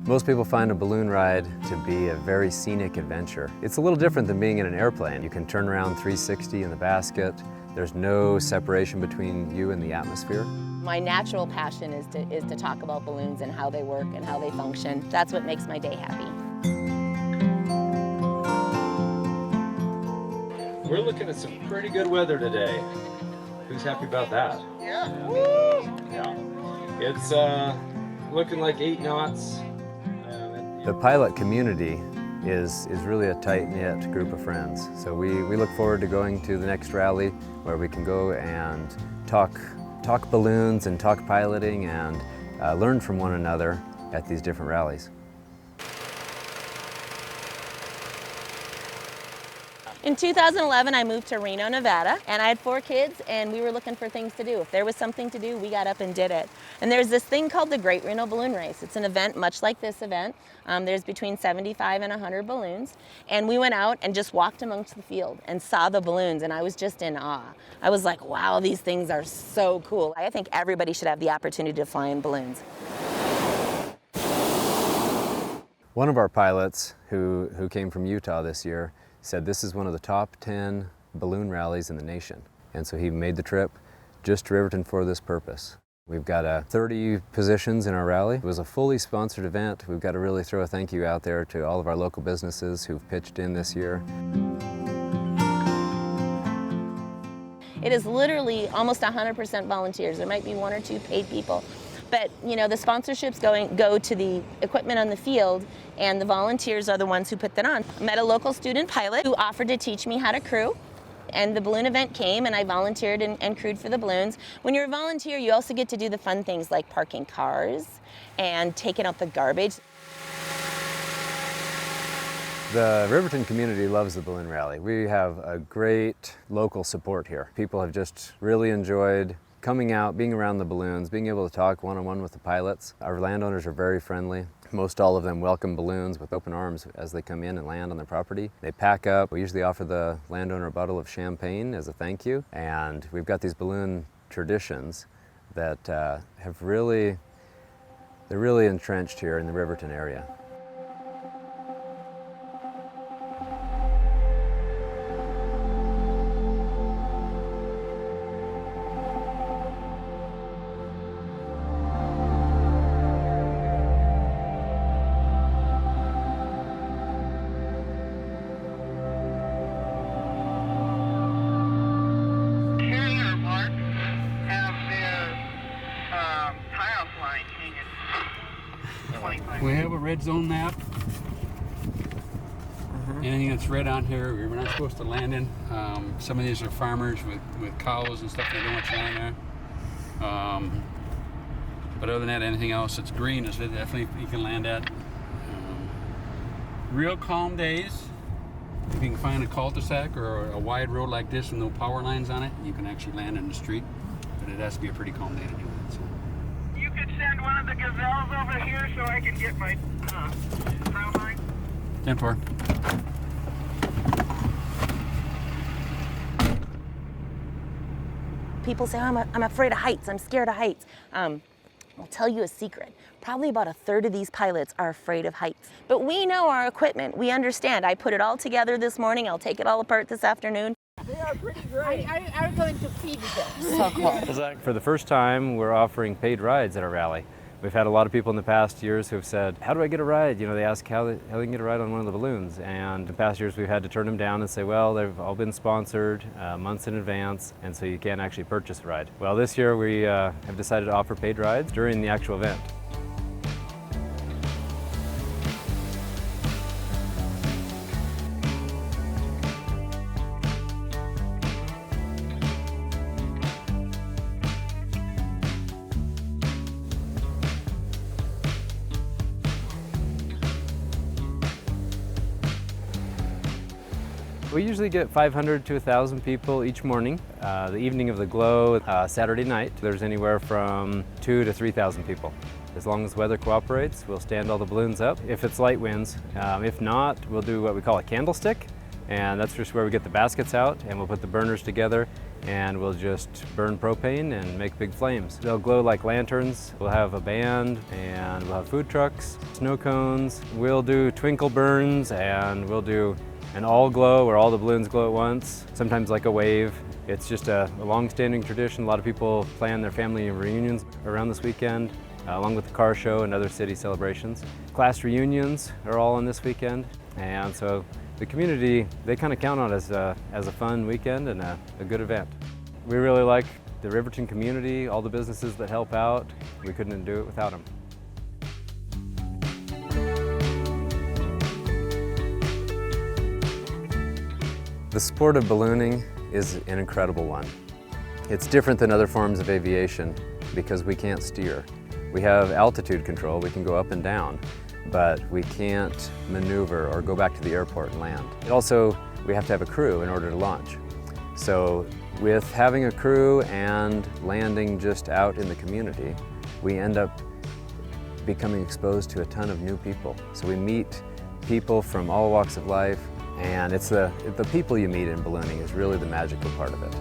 Most people find a balloon ride to be a very scenic adventure. It's a little different than being in an airplane. You can turn around 360 in the basket. There's no separation between you and the atmosphere. My natural passion is to talk about balloons and how they work and how they function. That's what makes my day happy. We're looking at some pretty good weather today. Who's happy about that? Yeah. Yeah. It's looking like 8 knots. The pilot community is really a tight-knit group of friends. So we look forward to going to the next rally where we can go and talk balloons and talk piloting and learn from one another at these different rallies. In 2011, I moved to Reno, Nevada, and I had 4 kids, and we were looking for things to do. If there was something to do, we got up and did it. And there's this thing called the Great Reno Balloon Race. It's an event much like this event. There's between 75 and 100 balloons, and we went out and just walked amongst the field and saw the balloons, and I was just in awe. I was like, wow, these things are so cool. I think everybody should have the opportunity to fly in balloons. One of our pilots who came from Utah this year said this is one of the top 10 balloon rallies in the nation. And so he made the trip just to Riverton for this purpose. We've got 30 positions in our rally. It was a fully sponsored event. We've got to really throw a thank you out there to all of our local businesses who've pitched in this year. It is literally almost 100% volunteers. There might be 1 or 2 paid people. But you know, the sponsorships go to the equipment on the field, and the volunteers are the ones who put that on. I met a local student pilot who offered to teach me how to crew, and the balloon event came and I volunteered and crewed for the balloons. When you're a volunteer, you also get to do the fun things like parking cars and taking out the garbage. The Riverton community loves the balloon rally. We have a great local support here. People have just really enjoyed coming out, being around the balloons, being able to talk one-on-one with the pilots. Our landowners are very friendly. Most all of them welcome balloons with open arms as they come in and land on their property. They pack up. We usually offer the landowner a bottle of champagne as a thank you. And we've got these balloon traditions that they're really entrenched here in the Riverton area. We have a red zone map. Anything that's red on here, we're not supposed to land in. Some of these are farmers with cows and stuff. They don't want you land there. But other than that, anything else that's green is definitely you can land at. Real calm days, if you can find a cul-de-sac or a wide road like this with no power lines on it, you can actually land in the street. But it has to be a pretty calm day to do that. So. You could send one of the gazelles over here so I can get my crown line. 10-4. People say, oh, I'm afraid of heights, I'm scared of heights. I'll tell you a secret. Probably about 1/3 of these pilots are afraid of heights. But we know our equipment, we understand. I put it all together this morning, I'll take it all apart this afternoon. They are pretty great. I'm going to feed them. So cool. For the first time, we're offering paid rides at our rally. We've had a lot of people in the past years who've said, how do I get a ride? You know, they ask how they can get a ride on one of the balloons. And in the past years, we've had to turn them down and say, well, they've all been sponsored months in advance, and so you can't actually purchase a ride. Well, this year we have decided to offer paid rides during the actual event. We usually get 500 to 1,000 people each morning. The evening of the glow, Saturday night, there's anywhere from 2,000 to 3,000 people. As long as weather cooperates, we'll stand all the balloons up if it's light winds. If not, we'll do what we call a candlestick. And that's just where we get the baskets out, and we'll put the burners together, and we'll just burn propane and make big flames. They'll glow like lanterns. We'll have a band, and we'll have food trucks, snow cones. We'll do twinkle burns, and we'll do an all glow where all the balloons glow at once, sometimes like a wave. It's just a long-standing tradition. A lot of people plan their family reunions around this weekend, along with the car show and other city celebrations. Class reunions are all on this weekend, and so the community, they kind of count on it as a fun weekend and a good event. We really like the Riverton community, all the businesses that help out. We couldn't do it without them. The sport of ballooning is an incredible one. It's different than other forms of aviation because we can't steer. We have altitude control, we can go up and down, but we can't maneuver or go back to the airport and land. Also, we have to have a crew in order to launch. So with having a crew and landing just out in the community, we end up becoming exposed to a ton of new people. So we meet people from all walks of life, and it's the people you meet in ballooning is really the magical part of it.